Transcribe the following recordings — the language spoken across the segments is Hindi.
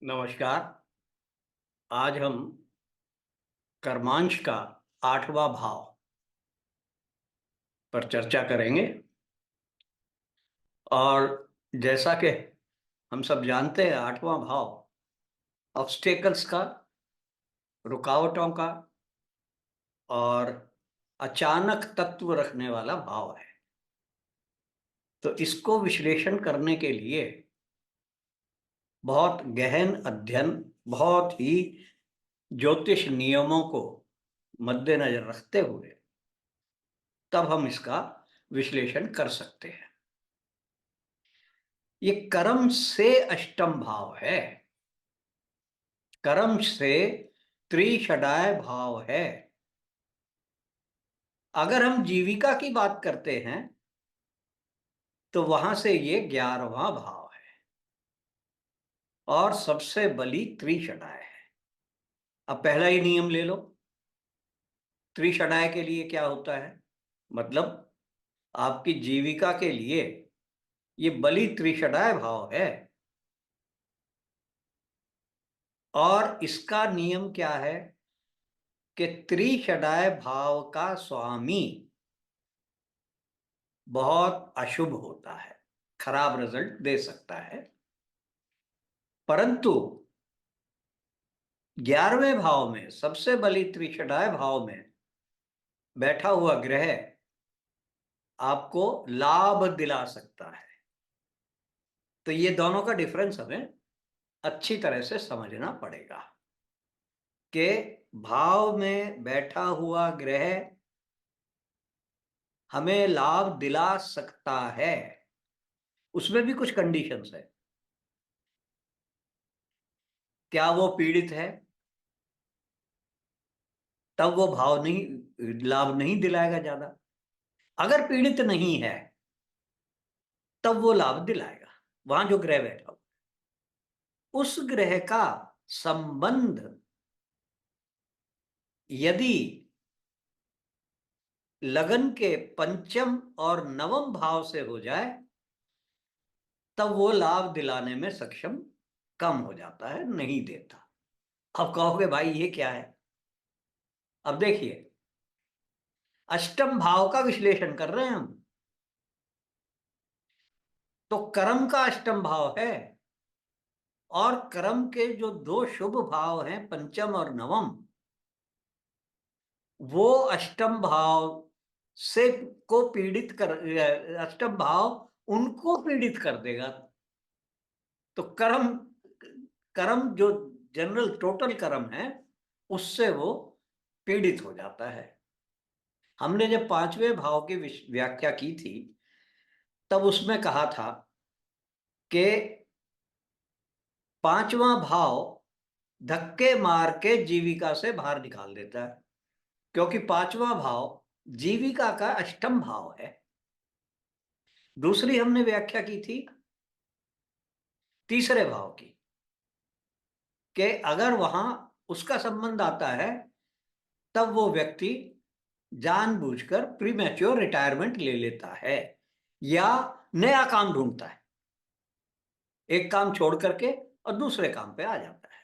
नमस्कार। आज हम कर्मांश का 8वां भाव पर चर्चा करेंगे। और जैसा कि हम सब जानते हैं, 8वां भाव ऑब्स्टेकल्स का, रुकावटों का और अचानक तत्व रखने वाला भाव है। तो इसको विश्लेषण करने के लिए बहुत गहन अध्ययन, बहुत ही ज्योतिष नियमों को मद्देनजर रखते हुए तब हम इसका विश्लेषण कर सकते हैं। ये कर्म से अष्टम भाव है, कर्म से त्रिषडाय भाव है। अगर हम जीविका की बात करते हैं तो वहां से ये 11वां भाव है और सबसे बली त्रिषडाय है। अब पहला ही नियम ले लो। त्रिषडाय के लिए क्या होता है? मतलब आपकी जीविका के लिए ये बली त्रिषडाय भाव है। और इसका नियम क्या है कि त्रिषडाय भाव का स्वामी बहुत अशुभ होता है, खराब रिजल्ट दे सकता है। परंतु 11वें भाव में, सबसे बली त्रिषडाय भाव में बैठा हुआ ग्रह आपको लाभ दिला सकता है। तो ये दोनों का डिफरेंस हमें अच्छी तरह से समझना पड़ेगा कि भाव में बैठा हुआ ग्रह हमें लाभ दिला सकता है, उसमें भी कुछ कंडीशंस है। क्या वो पीड़ित है? तब वो भाव नहीं, लाभ नहीं दिलाएगा ज्यादा। अगर पीड़ित नहीं है तब वो लाभ दिलाएगा। वहां जो ग्रह बैठा हो, उस ग्रह का संबंध यदि लगन के पंचम और नवम भाव से हो जाए तब वो लाभ दिलाने में सक्षम कम हो जाता है, नहीं देता। अब कहोगे भाई ये क्या है? अब देखिए, अष्टम भाव का विश्लेषण कर रहे हैं हम, तो कर्म का अष्टम भाव है और कर्म के जो दो शुभ भाव हैं, पंचम और नवम, वो अष्टम भाव से को पीड़ित कर, अष्टम भाव उनको पीड़ित कर देगा। तो कर्म, कर्म जो जनरल टोटल कर्म है, उससे वो पीड़ित हो जाता है। हमने जब 5वें भाव की व्याख्या की थी तब उसमें कहा था कि 5वां भाव धक्के मार के जीविका से बाहर निकाल देता है, क्योंकि 5वां भाव जीविका का अष्टम भाव है। दूसरी हमने व्याख्या की थी तीसरे भाव की, कि अगर वहां उसका संबंध आता है तब वो व्यक्ति जानबूझकर प्रीमैच्योर रिटायरमेंट ले लेता है या नया काम ढूंढता है, एक काम छोड़ करके और दूसरे काम पे आ जाता है।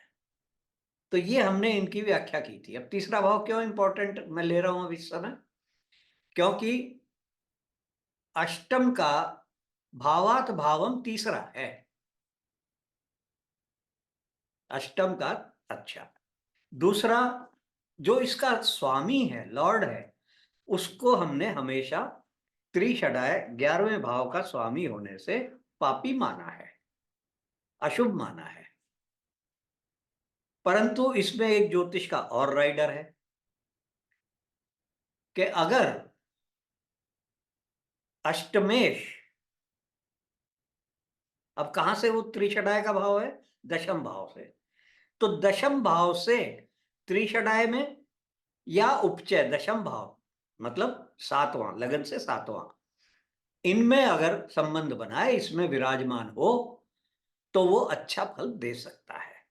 तो ये हमने इनकी व्याख्या की थी। अब तीसरा भाव क्यों इंपॉर्टेंट मैं ले रहा हूं अब इस समय? क्योंकि अष्टम का भावात भावम तीसरा है, अष्टम का। अच्छा, दूसरा जो इसका स्वामी है, लॉर्ड है, उसको हमने हमेशा त्रिषडाय 11वें भाव का स्वामी होने से पापी माना है, अशुभ माना है। परंतु इसमें एक ज्योतिष का और राइडर है कि अगर अष्टमेश, अब कहां से वो त्रिषडाय का भाव है? दशम भाव से। तो दशम भाव से त्रिषडाय में या उपचय दशम भाव, मतलब सातवां, लगन से सातवां, इनमें अगर संबंध बनाए, इसमें विराजमान हो, तो वो अच्छा फल दे सकता है।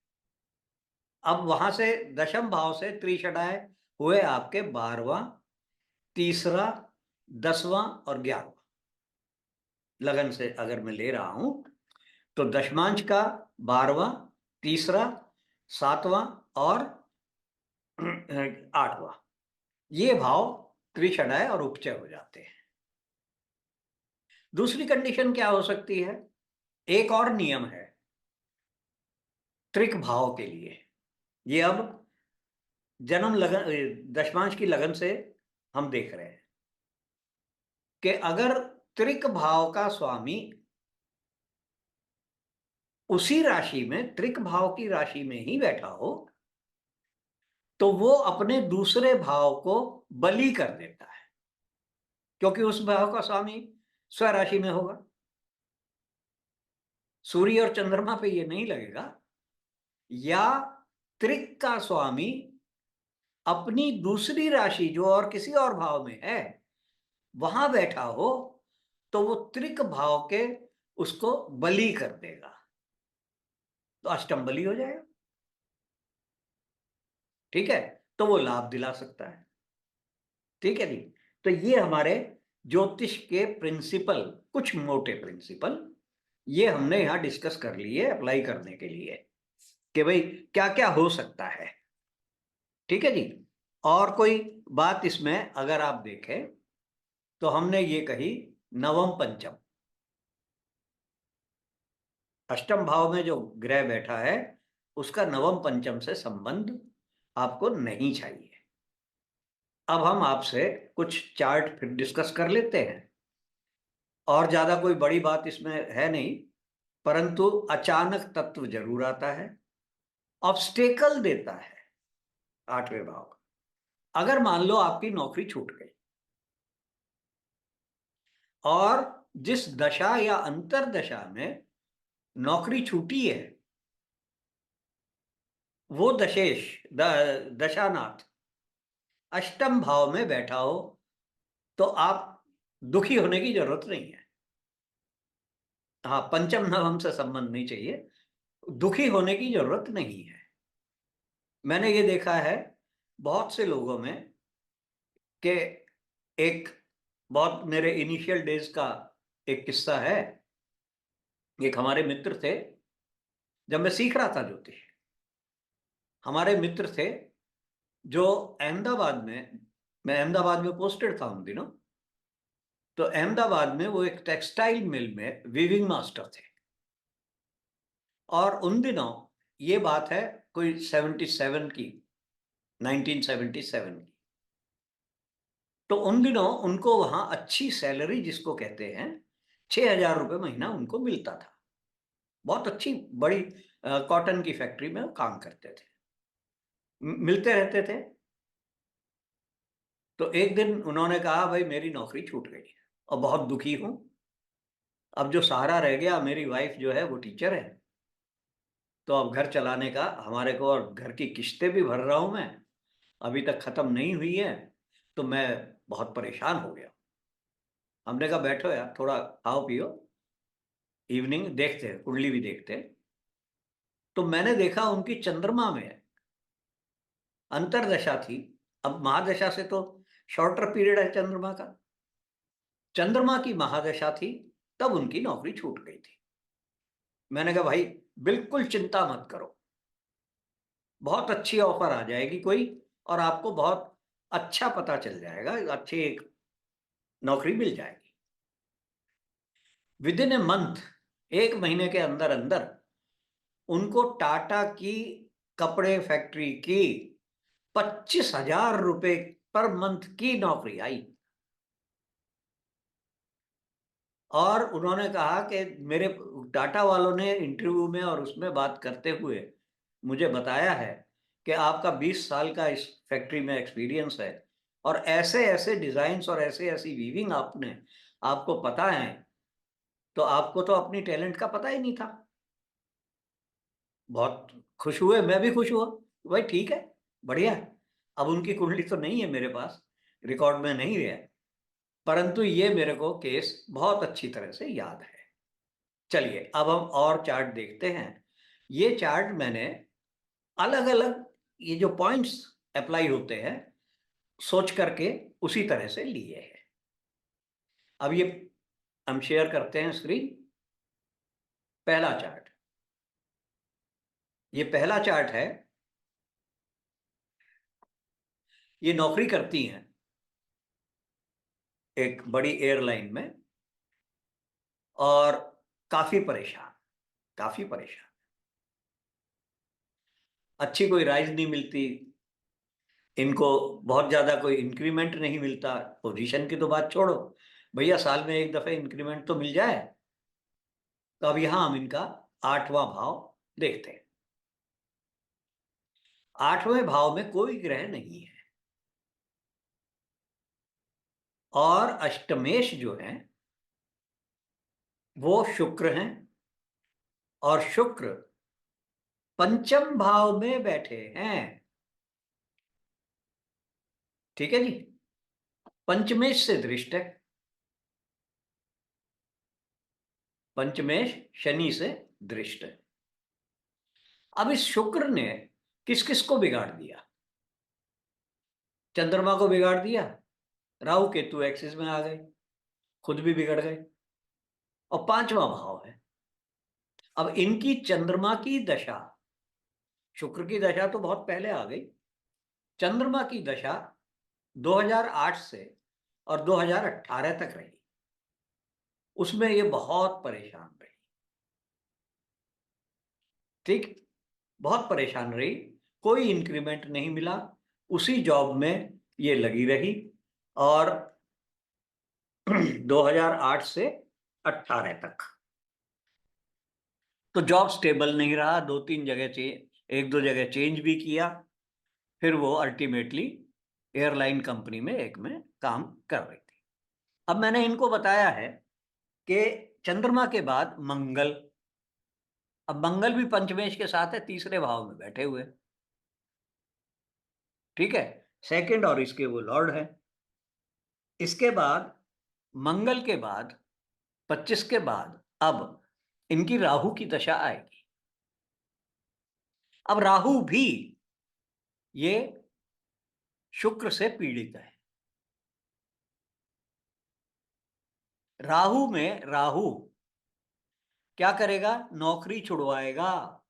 अब वहां से दशम भाव से त्रिषडाय हुए आपके 12वां, तीसरा, 10वां और 11वां। लगन से अगर मैं ले रहा हूं तो दशमांश का 12वां, तीसरा, सातवां और आठवां, ये भाव त्रिषडाय और उपचय हो जाते हैं। दूसरी कंडीशन क्या हो सकती है? एक और नियम है त्रिक भाव के लिए। ये अब जन्म लगन, दशमांश की लगन से हम देख रहे हैं कि अगर त्रिक भाव का स्वामी उसी राशि में, त्रिक भाव की राशि में ही बैठा हो, तो वो अपने दूसरे भाव को बली कर देता है, क्योंकि उस भाव का स्वामी स्वराशि में होगा। सूर्य और चंद्रमा पे ये नहीं लगेगा। या त्रिक का स्वामी अपनी दूसरी राशि जो और किसी और भाव में है वहां बैठा हो, तो वो त्रिक भाव के उसको बली कर देगा, तो अष्टम बली हो जाएगा। ठीक है, तो वो लाभ दिला सकता है। ठीक है जी। तो ये हमारे ज्योतिष के प्रिंसिपल, कुछ मोटे प्रिंसिपल, ये हमने यहां डिस्कस कर लिए अप्लाई करने के लिए कि भाई क्या क्या हो सकता है। ठीक है जी। और कोई बात इसमें अगर आप देखें तो हमने ये कही, नवम पंचम, अष्टम भाव में जो ग्रह बैठा है उसका नवम पंचम से संबंध आपको नहीं चाहिए। अब हम आपसे कुछ चार्ट फिर डिस्कस कर लेते हैं। और ज्यादा कोई बड़ी बात इसमें है नहीं, परंतु अचानक तत्व जरूर आता है, ऑब्स्टेकल देता है आठवें भाव। अगर मान लो आपकी नौकरी छूट गई और जिस दशा या अंतर दशा में नौकरी छूटी है वो दशानाथ अष्टम भाव में बैठा हो, तो आप दुखी होने की जरूरत नहीं है। हाँ, पंचम नवम से संबंध नहीं चाहिए, दुखी होने की जरूरत नहीं है। मैंने ये देखा है बहुत से लोगों में कि एक बहुत मेरे इनिशियल डेज का एक किस्सा है। एक हमारे मित्र थे, जब मैं सीख रहा था ज्योतिष, हमारे मित्र थे जो अहमदाबाद में, मैं अहमदाबाद में पोस्टेड था उन दिनों, तो अहमदाबाद में वो एक टेक्सटाइल मिल में वीविंग मास्टर थे। और उन दिनों ये बात है कोई 77 की, 1977 की। तो उन दिनों उनको वहां अच्छी सैलरी जिसको कहते हैं, 6,000 रुपये महीना उनको मिलता था। बहुत अच्छी बड़ी कॉटन की फैक्ट्री में वो काम करते थे, मिलते रहते थे। तो एक दिन उन्होंने कहा भाई मेरी नौकरी छूट गई और बहुत दुखी हूं। अब जो सहारा रह गया, मेरी वाइफ जो है वो टीचर है, तो अब घर चलाने का हमारे को, और घर की किस्तें भी भर रहा हूं मैं, अभी तक खत्म नहीं हुई है, तो मैं बहुत परेशान हो गया। हमने कहा बैठो यार, थोड़ा खाओ पियो, इवनिंग देखते हैं, कुंडली भी देखते हैं। तो मैंने देखा उनकी चंद्रमा में अंतरदशा थी। अब महादशा से तो शॉर्टर पीरियड है चंद्रमा का, चंद्रमा की महादशा थी, तब उनकी नौकरी छूट गई थी। मैंने कहा भाई बिल्कुल चिंता मत करो, बहुत अच्छी ऑफर आ जाएगी कोई, और आपको बहुत अच्छा पता चल जाएगा, अच्छी एक नौकरी मिल जाएगी। विद इन ए मंथ, एक महीने के अंदर अंदर उनको टाटा की कपड़े फैक्ट्री की 25,000 रुपए पर मंथ की नौकरी आई। और उन्होंने कहा कि मेरे टाटा वालों ने इंटरव्यू में और उसमें बात करते हुए मुझे बताया है कि आपका 20 साल का इस फैक्ट्री में एक्सपीरियंस है, और ऐसे ऐसे डिजाइन्स और ऐसे ऐसी वीविंग आपने, आपको पता है, तो आपको तो अपनी टैलेंट का पता ही नहीं था। बहुत खुश हुए, मैं भी खुश हुआ, भाई ठीक है, बढ़िया है। अब उनकी कुंडली तो नहीं है मेरे पास, रिकॉर्ड में नहीं है, परंतु ये मेरे को केस बहुत अच्छी तरह से याद है। चलिए अब हम और चार्ट देखते हैं। ये चार्ट मैंने अलग अलग, ये जो पॉइंट्स अप्लाई होते हैं सोच करके उसी तरह से लिए हैं। अब ये हम शेयर करते हैं स्क्रीन। पहला चार्ट, ये पहला चार्ट है, ये नौकरी करती हैं एक बड़ी एयरलाइन में, और काफी परेशान, काफी परेशान, अच्छी कोई राइज नहीं मिलती इनको, बहुत ज्यादा कोई इंक्रीमेंट नहीं मिलता। पोजीशन की तो बात छोड़ो भैया, साल में एक दफे इंक्रीमेंट तो मिल जाए। तो अब यहां हम इनका 8वां भाव देखते हैं। 8वें भाव में कोई ग्रह नहीं है, और अष्टमेश जो है वो शुक्र हैं, और शुक्र पंचम भाव में बैठे हैं। ठीक है जी, पंचमेश से दृष्ट है, पंचमेश शनि से दृष्ट है। अब इस शुक्र ने किस किस को बिगाड़ दिया? चंद्रमा को बिगाड़ दिया, राहु केतु एक्सिस में आ गए, खुद भी बिगड़ गए, और 5वां भाव है। अब इनकी चंद्रमा की दशा, शुक्र की दशा तो बहुत पहले आ गई, चंद्रमा की दशा 2008 से और 2018 तक रही, उसमें ये बहुत परेशान रही। ठीक, बहुत परेशान रही, कोई इंक्रीमेंट नहीं मिला, उसी जॉब में ये लगी रही, और 2008 से 18 तक तो जॉब स्टेबल नहीं रहा, 2-3 जगह एक दो जगह चेंज भी किया, फिर वो अल्टीमेटली एयरलाइन कंपनी में एक में काम कर रही थी। अब मैंने इनको बताया है कि चंद्रमा के बाद मंगल, अब मंगल भी पंचमेश के साथ है, तीसरे भाव में बैठे हुए, ठीक है, सेकंड और इसके वो लॉर्ड है। इसके बाद मंगल के बाद 25 के बाद अब इनकी राहु की दशा आएगी। अब राहु भी ये शुक्र से पीड़ित है। राहु में राहु क्या करेगा? नौकरी छुड़वाएगा,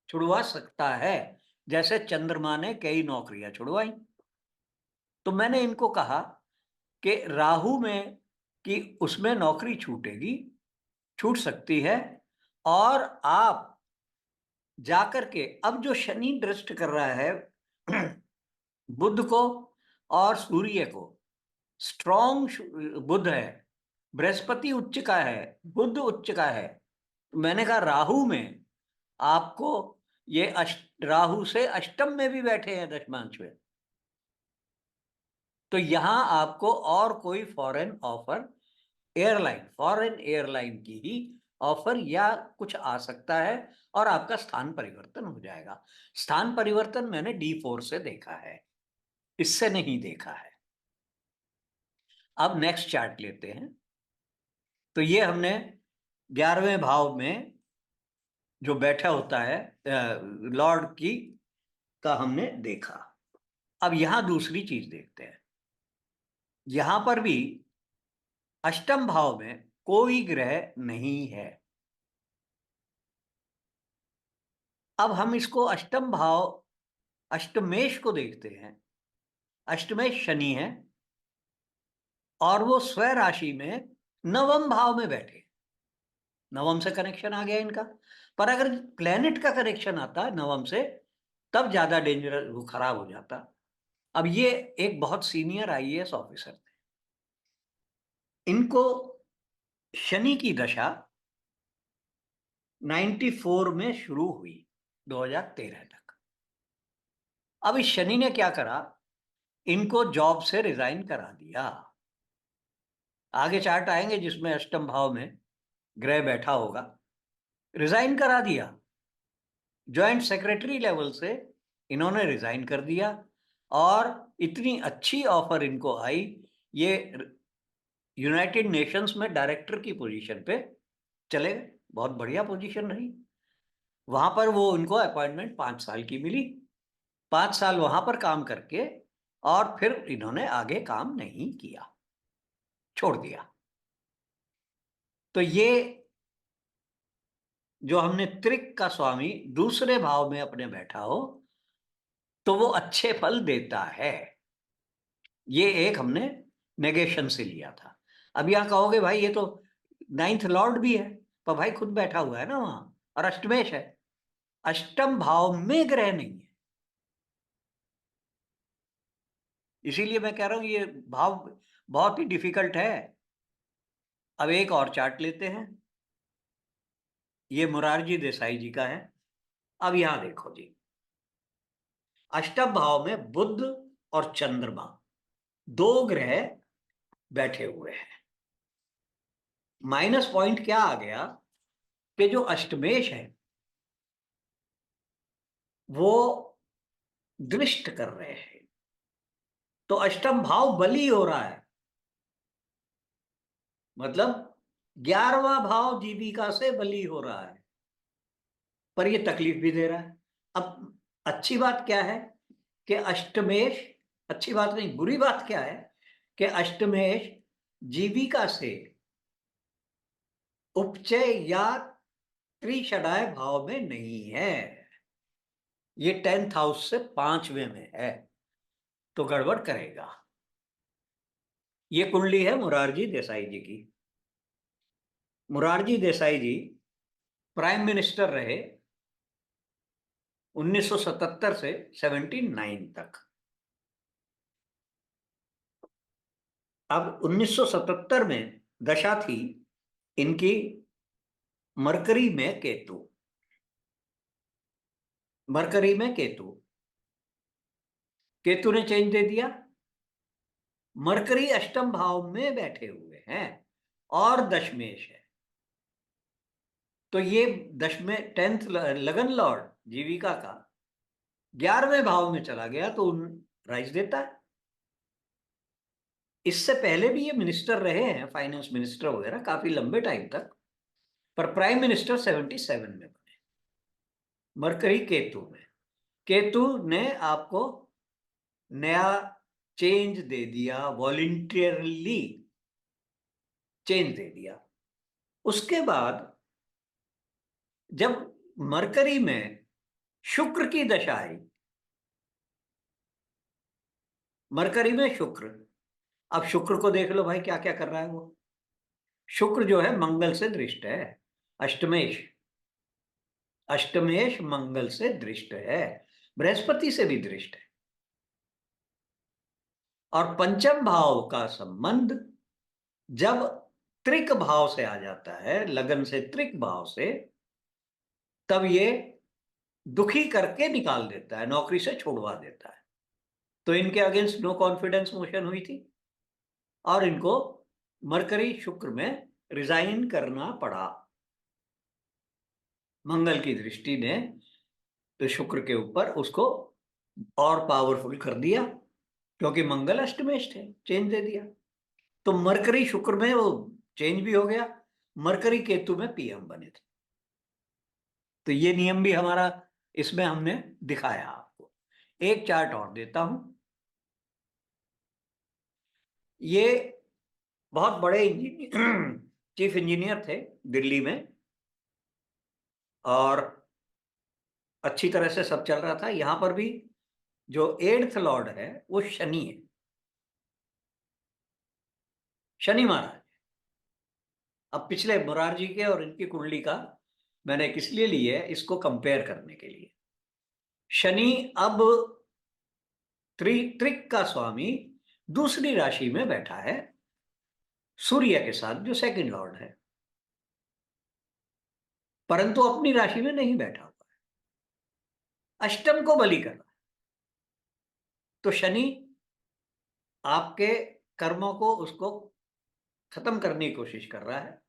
छुड़वा सकता है, जैसे चंद्रमा ने कई नौकरियां छुड़वाई। तो मैंने इनको कहा कि राहु में कि उसमें नौकरी छूटेगी, छूट सकती है, और आप जाकर के अब जो शनि दृष्ट कर रहा है बुध को और सूर्य को, स्ट्रॉन्ग बुध है, बृहस्पति उच्च का है, बुध उच्च का है, तो मैंने कहा राहु में आपको ये राहु से अष्टम में भी बैठे हैं दशमांश में, तो यहां आपको और कोई फॉरेन ऑफर, फॉरेन एयरलाइन की ही ऑफर या कुछ आ सकता है, और आपका स्थान परिवर्तन हो जाएगा। स्थान परिवर्तन मैंने D4 से देखा है, इससे नहीं देखा है। अब नेक्स्ट चार्ट लेते हैं। तो ये हमने 11वें भाव में जो बैठा होता है लॉर्ड की का हमने देखा। अब यहां दूसरी चीज देखते हैं, यहां पर भी अष्टम भाव में कोई ग्रह नहीं है। अब हम इसको अष्टम भाव, अष्टमेश को देखते हैं। अष्टमेश शनि है, और वो स्वय राशि में नवम भाव में बैठे, नवम से कनेक्शन आ गया इनका। पर अगर प्लेनेट का कनेक्शन आता नवम से, तब ज्यादा डेंजरस, वो खराब हो जाता। अब ये एक बहुत सीनियर आईएएस ऑफिसर थे, इनको शनि की दशा 94 में शुरू हुई, 2013 तक। अब इस शनि ने क्या करा? इनको जॉब से रिजाइन करा दिया। आगे चार्ट आएंगे जिसमें अष्टम भाव में ग्रह बैठा होगा, रिजाइन करा दिया। ज्वाइंट सेक्रेटरी लेवल से इन्होंने रिजाइन कर दिया, और इतनी अच्छी ऑफर इनको आई, ये यूनाइटेड नेशंस में डायरेक्टर की पोजीशन पे चले गए, बहुत बढ़िया पोजीशन रही। वहां पर वो उनको अपॉइंटमेंट 5 साल की मिली, 5 साल वहां पर काम करके, और फिर इन्होंने आगे काम नहीं किया, छोड़ दिया। तो ये जो हमने त्रिक का स्वामी दूसरे भाव में अपने बैठा हो तो वो अच्छे फल देता है। ये एक हमने नेगेशन से लिया था। अब यहां कहोगे भाई ये तो नाइन्थ लॉर्ड भी है, पर भाई खुद बैठा हुआ है ना वहां, और अष्टमेश है, अष्टम भाव में ग्रह नहीं है। इसीलिए मैं कह रहा हूं ये भाव बहुत ही डिफिकल्ट है। अब एक और चार्ट लेते हैं, ये मुरारजी देसाई जी का है। अब यहां देखो जी, अष्टम भाव में बुध और चंद्रमा दो ग्रह बैठे हुए हैं। माइनस पॉइंट क्या आ गया कि जो अष्टमेश है वो दृष्ट कर रहे हैं, तो अष्टम भाव बली हो रहा है, मतलब 11वां भाव जीविका से बली हो रहा है, पर ये तकलीफ भी दे रहा है। अब अच्छी बात क्या है कि अष्टमेश, अच्छी बात नहीं बुरी बात क्या है कि अष्टमेश जीविका से उपचय या त्रिषडाय भाव में नहीं है, ये 10th हाउस से 5वें में है, तो गड़बड़ करेगा। ये कुंडली है मुरारजी देसाई जी की। मुरारजी देसाई जी प्राइम मिनिस्टर रहे 1977 से 79 तक। अब 1977 में दशा थी इनकी मरकरी में केतु, मरकरी में केतु, केतु ने चेंज दे दिया, मरकरी अष्टम भाव में बैठे हुए हैं और दशमेश है, तो ये दशमें 10th लगन लॉर्ड जीविका का 11वें भाव में चला गया तो राइज देता है। इससे पहले भी ये मिनिस्टर रहे हैं, फाइनेंस मिनिस्टर वगैरह काफी लंबे टाइम तक, पर प्राइम मिनिस्टर 77 में बने, मरकरी केतु में। केतु ने आपको नया चेंज दे दिया, वॉलंटियरली चेंज दे दिया। उसके बाद जब मरकरी में शुक्र की दशा आई, मरकरी में शुक्र, अब शुक्र को देख लो भाई क्या क्या कर रहा है वो। शुक्र जो है मंगल से दृष्ट है, अष्टमेश, अष्टमेश मंगल से दृष्ट है, बृहस्पति से भी दृष्ट है, और पंचम भाव का संबंध जब त्रिक भाव से आ जाता है, लगन से त्रिक भाव से, तब ये दुखी करके निकाल देता है, नौकरी से छुड़वा देता है। तो इनके अगेंस्ट नो कॉन्फिडेंस मोशन हुई थी और इनको मरकरी शुक्र में रिजाइन करना पड़ा। मंगल की दृष्टि ने तो शुक्र के ऊपर उसको और पावरफुल कर दिया, क्योंकि मंगल अष्टमेश थे, चेंज दे दिया। तो मरकरी शुक्र में वो चेंज भी हो गया, मरकरी केतु में पीएम बने थे। तो ये नियम भी हमारा इसमें हमने दिखाया आपको। एक चार्ट और देता हूं, ये बहुत बड़े इंजीनियर चीफ इंजीनियर थे दिल्ली में, और अच्छी तरह से सब चल रहा था। यहां पर भी जो 8th लॉर्ड है वो शनि है, शनि महाराज। अब पिछले मुरारजी के और इनकी कुंडली का मैंने किस लिए ली है, इसको कंपेयर करने के लिए। शनि अब त्रिक का स्वामी दूसरी राशि में बैठा है सूर्य के साथ, जो सेकंड लॉर्ड है, परंतु अपनी राशि में नहीं बैठा हुआ है, अष्टम को बलि कर रहा है। तो शनि आपके कर्मों को, उसको खत्म करने की कोशिश कर रहा है।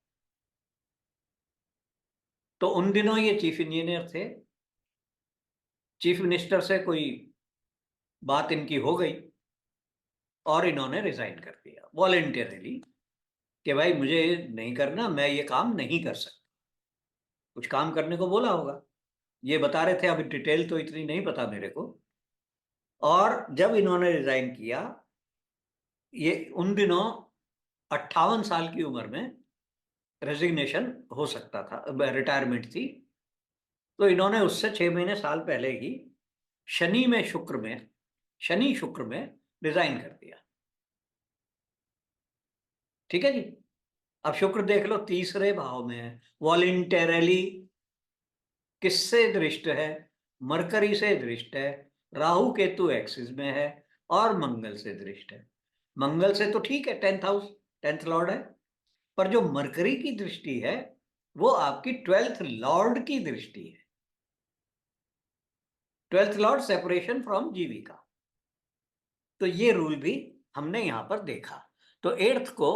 तो उन दिनों ये चीफ इंजीनियर थे, चीफ मिनिस्टर से कोई बात इनकी हो गई और इन्होंने रिजाइन कर दिया वॉलेंटियरली कि भाई मुझे नहीं करना, मैं ये काम नहीं कर सकता। कुछ काम करने को बोला होगा, ये बता रहे थे, अभी डिटेल तो इतनी नहीं पता मेरे को। और जब इन्होंने रिजाइन किया, ये उन दिनों 58 साल की उम्र में रेजिग्नेशन हो सकता था, रिटायरमेंट थी, तो इन्होंने उससे 6 महीने साल पहले ही शनि शुक्र में रिजाइन कर दिया। ठीक है जी। अब शुक्र देख लो तीसरे भाव में है, वॉलेंटरली किससे दृष्ट है? मरकरी से दृष्ट है, राहु केतु एक्सिस में है और मंगल से दृष्ट है। मंगल से तो ठीक है, 10th हाउस, 10th लॉर्ड है, पर जो मरकरी की दृष्टि है वो आपकी 12th लॉर्ड की दृष्टि है। 12th लॉर्ड सेपरेशन फ्रॉम जीविका। तो ये रूल भी हमने यहां पर देखा। तो 8th को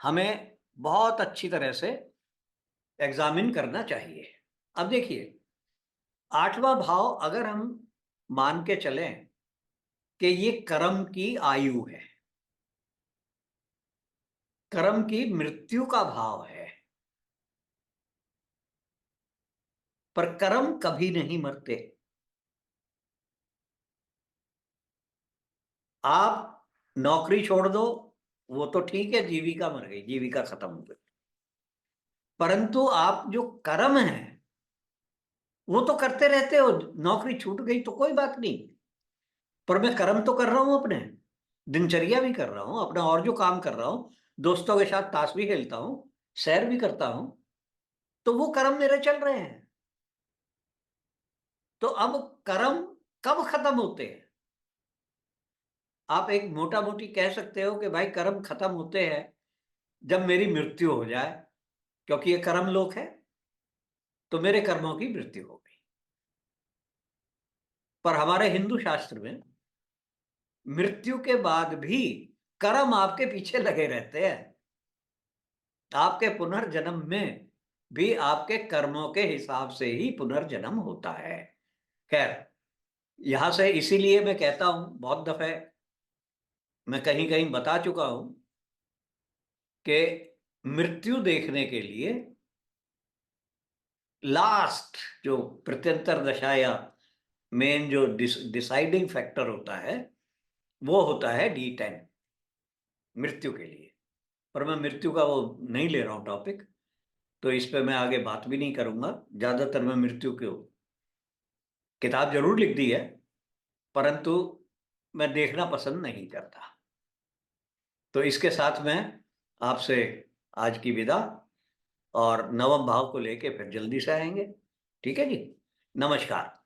हमें बहुत अच्छी तरह से एग्जामिन करना चाहिए। अब देखिए 8वां भाव अगर हम मान के चलें कि ये कर्म की आयु है, कर्म की मृत्यु का भाव है, पर कर्म कभी नहीं मरते। आप नौकरी छोड़ दो वो तो ठीक है, जीविका मर गई, जीविका खत्म हो गई, परंतु आप जो कर्म है वो तो करते रहते हो। नौकरी छूट गई तो कोई बात नहीं, पर मैं कर्म तो कर रहा हूं, अपने दिनचर्या भी कर रहा हूं, अपना और जो काम कर रहा हूं, दोस्तों के साथ ताश भी खेलता हूं, सैर भी करता हूं, तो वो कर्म मेरे चल रहे हैं। तो अब कर्म कब खत्म होते हैं? आप एक मोटा मोटी कह सकते हो कि भाई कर्म खत्म होते हैं जब मेरी मृत्यु हो जाए, क्योंकि ये कर्म लोक है, तो मेरे कर्मों की मृत्यु हो गई। पर हमारे हिंदू शास्त्र में मृत्यु के बाद भी कर्म आपके पीछे लगे रहते हैं। आपके पुनर्जन्म में भी आपके कर्मों के हिसाब से ही पुनर्जन्म होता है। खैर, यहां से इसीलिए मैं कहता हूं, बहुत दफे मैं कहीं कहीं बता चुका हूं कि मृत्यु देखने के लिए लास्ट जो प्रत्यंतर दशा या मेन जो डिसाइडिंग फैक्टर होता है वो होता है D10 मृत्यु के लिए। पर मैं मृत्यु का वो नहीं ले रहा हूं टॉपिक, तो इस पे मैं आगे बात भी नहीं करूंगा। ज्यादातर मैं मृत्यु की किताब जरूर लिख दी है, परंतु मैं देखना पसंद नहीं करता। तो इसके साथ में आपसे आज की विदा, और नवम भाव को लेके फिर जल्दी से आएंगे। ठीक है जी, नमस्कार।